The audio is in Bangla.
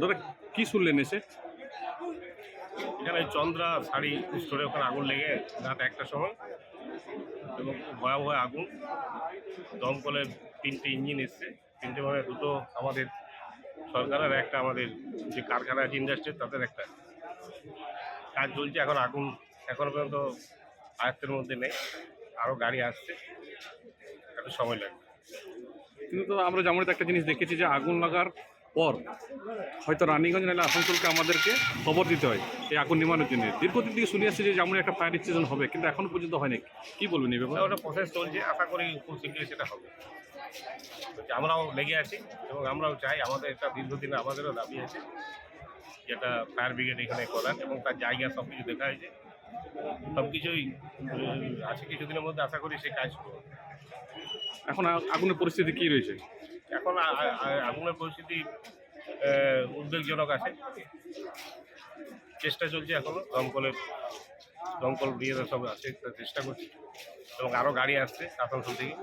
দাদা কি শুনলেন এসে? এখানে চন্দ্রা শাড়ি স্টোরে ওখানে আগুন লেগে রাত 1টার সময় এবং খুব ভয়াবহ আগুন। দমকলের 3টে ইঞ্জিন এসছে, 3টে মানে 2টো আমাদের সরকারের, একটা আমাদের যে কারখানা আছে ইন্ডাস্ট্রি তাদের একটা কাজ চলছে। এখন আগুন এখনো পর্যন্ত আয়ত্তের মধ্যে নেই, আরও গাড়ি আসছে, একটু সময় লাগবে। কিন্তু তো আমরা যেমন একটা জিনিস দেখেছি যে আগুন লাগার পর হয়তো রানীগঞ্জ নাহলে আসানসোলকে আমাদেরকে খবর দিতে হয় এই আগুন নির্মাণের জন্য। দীর্ঘদিন থেকে শুনে আসছে যে যেমন একটা ফায়ার স্টেশন হবে, কিন্তু এখনো পর্যন্ত হয়নি। কি বলবেন এই ব্যাপারে? ওটা প্রসেস চলছে, আশা করি খুব শীঘ্রই সেটা হবে। আমরাও লেগে আছি এবং আমরাও চাই, আমাদের এটা দীর্ঘদিন আমাদেরও দাবি আছে যেটা ফায়ার ব্রিগেড এখানে করার, এবং তার জায়গা সব কিছু দেখা হয়েছে, সব কিছুই আছে। কিছুদিনের মধ্যে আশা করি সেই কাজ শুরু হবে। এখন আগুনের পরিস্থিতি কি রয়েছে? এখন আগুনের পরিস্থিতি উদ্বেগজনক আছে। চেষ্টা চলছে এখনো, দমকল বিয়েরা সব আছে, চেষ্টা করছি, এবং আরও গাড়ি আসছে আসানসোল থেকে।